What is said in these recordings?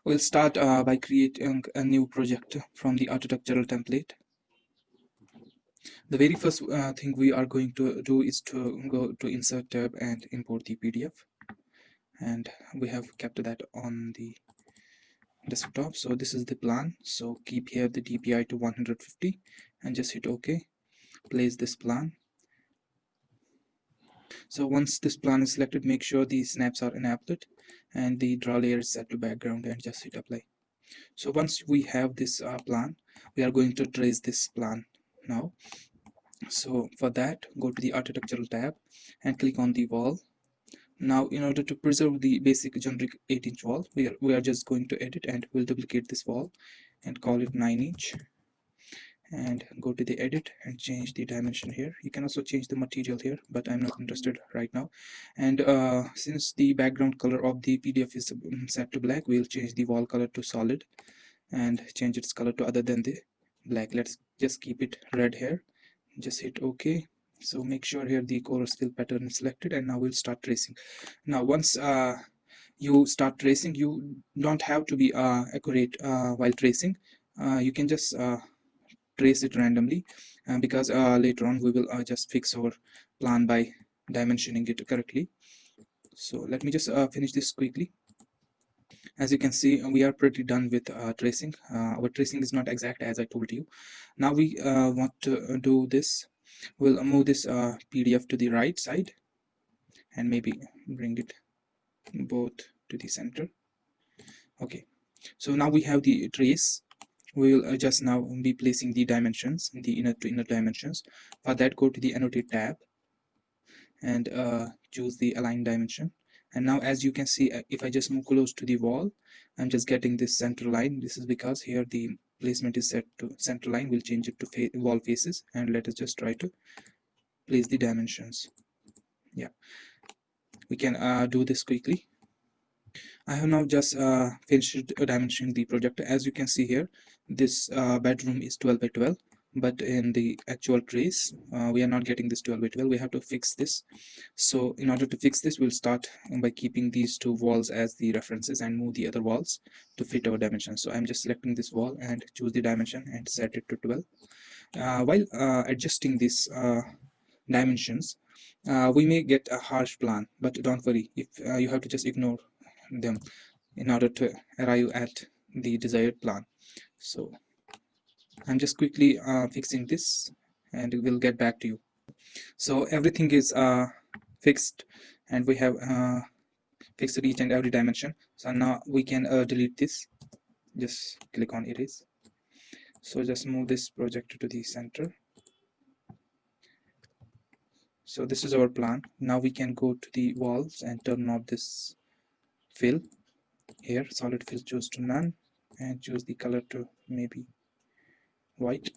We'll start by creating a new project from the architectural template. The very first thing we are going to do is to go to Insert tab and import the PDF, and we have kept that on the desktop. So this is the plan. So keep here the DPI to 150 and just hit OK. Place this plan. So once this plan is selected, make sure the snaps are enabled and the draw layer is set to background, and just hit apply. So once we have this plan, we are going to trace this plan now. So for that, go to the architectural tab and click on the wall. Now in order to preserve the basic generic 8-inch wall, we are just going to edit, and we'll duplicate this wall and call it 9-inch, and go to the edit and change the dimension here. You can also change the material here, but I'm not interested right now. And since the background color of the PDF is set to black, we'll change the wall color to solid and change its color to other than the black. Let's just keep it red here. Just hit OK. So make sure here the chorus fill pattern is selected, and now we'll start tracing. Now once you start tracing, you don't have to be accurate while tracing. You can just trace it randomly, because later on we will just fix our plan by dimensioning it correctly. So let me just finish this quickly. As you can see, we are pretty done with tracing. Our tracing is not exact, as I told you. Now we want to do this. We'll move this PDF to the right side and maybe bring it both to the center. Okay, so now we have the trace. We will just now be placing the dimensions, the inner to inner dimensions. For that, go to the annotate tab and choose the align dimension. And now as you can see, if I just move close to the wall, I'm just getting this center line. This is because here the placement is set to center line. We'll change it to wall faces, and let us just try to place the dimensions. Yeah, we can do this quickly. I have now just finished dimensioning the project. As you can see here, this bedroom is 12 by 12, but in the actual trace we are not getting this 12 by 12. We have to fix this. So in order to fix this, we'll start by keeping these two walls as the references and move the other walls to fit our dimensions. So I'm just selecting this wall and choose the dimension and set it to 12. While adjusting these dimensions, we may get a harsh plan, but don't worry. If you have to just ignore them in order to arrive at the desired plan. So I'm just quickly fixing this, and we'll get back to you. So everything is fixed, and we have fixed each and every dimension. So now we can delete this. Just click on erase. So just move this project to the center. So this is our plan. Now we can go to the walls and turn off this fill. Here solid fill, choose to none, and choose the color to maybe white.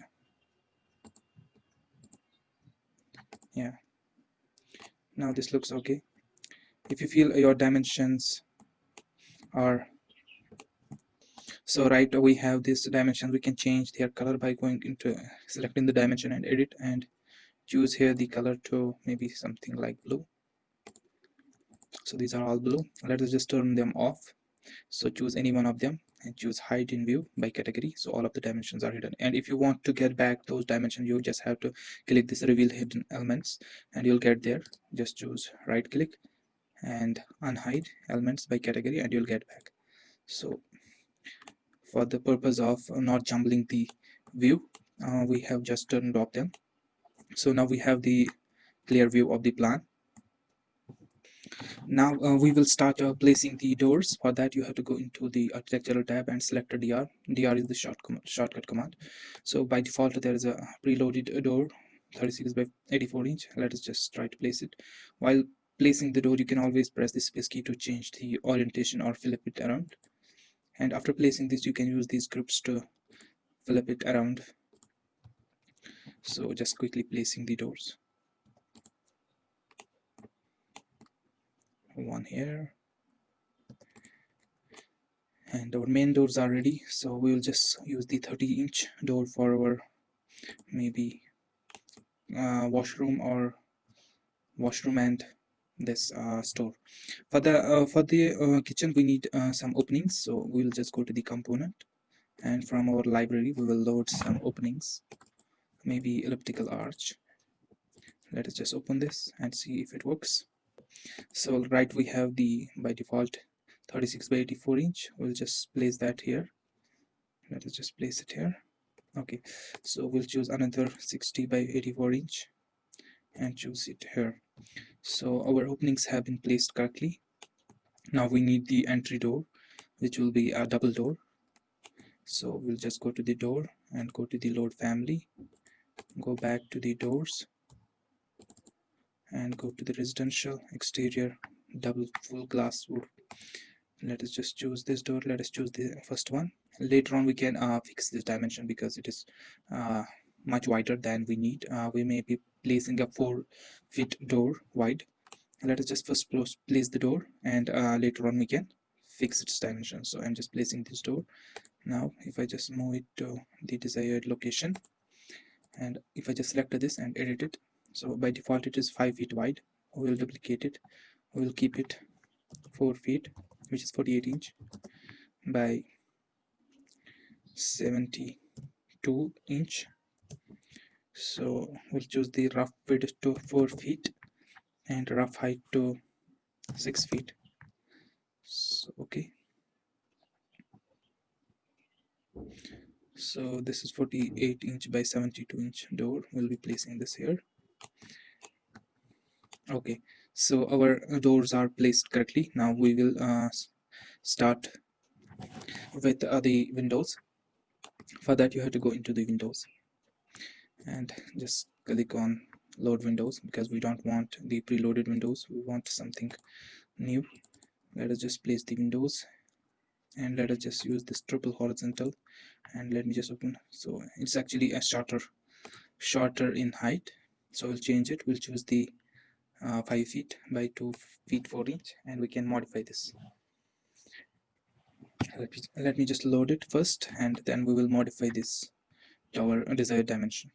Yeah, now this looks okay. If you feel your dimensions are so right, we have this dimension. We can change their color by going into selecting the dimension and edit, and choose here the color to maybe something like blue. So these are all blue. Let us just turn them off. So choose any one of them and choose hide in view by category, so all of the dimensions are hidden. And if you want to get back those dimensions, you just have to click this reveal hidden elements, and you'll get there. Just choose right click and unhide elements by category, and you'll get back. So for the purpose of not jumbling the view, we have just turned off them. So now we have the clear view of the plan. Now we will start placing the doors. For that, you have to go into the architectural tab and select a DR. DR is the shortcut command. So by default, there is a preloaded door, 36 by 84 inch. Let us just try to place it. While placing the door, you can always press the space key to change the orientation or flip it around. And after placing this, you can use these groups to flip it around. So just quickly placing the doors. One here. And our main doors are ready, so we will just use the 30-inch door for our maybe washroom and this store. For the kitchen, we need some openings, so we'll just go to the component, and from our library we will load some openings, maybe elliptical arch. Let us just open this and see if it works. So right, we have the by default 36 by 84 inch. We'll just place that here. Let us just place it here. Okay, so we'll choose another 60 by 84 inch and choose it here. So our openings have been placed correctly. Now we need the entry door, which will be a double door. So we'll just go to the door and go to the load family, go back to the doors and go to the residential exterior double full glass wood. Let us just choose this door. Let us choose the first one. Later on we can fix this dimension because it is much wider than we need. We may be placing a 4-foot door wide. Let us just first place the door, and later on we can fix its dimension. So I'm just placing this door. Now if I just move it to the desired location, and if I just select this and edit it, so by default it is 5 feet wide. We will duplicate it. We will keep it 4 feet, which is 48 inch by 72 inch. So we'll choose the rough width to 4 feet and rough height to 6 feet. So okay, so this is 48 inch by 72 inch door. We'll be placing this here. Okay, so our doors are placed correctly. Now we will start with the windows. For that you have to go into the windows and just click on load windows, because we don't want the preloaded windows, we want something new. Let us just place the windows, and let us just use this triple horizontal, and let me just open. So it's actually a shorter in height, so we'll change it. We'll choose the 5 feet by 2 feet 4 inch, and we can modify this. Let me just load it first, and then we will modify this to our desired dimension.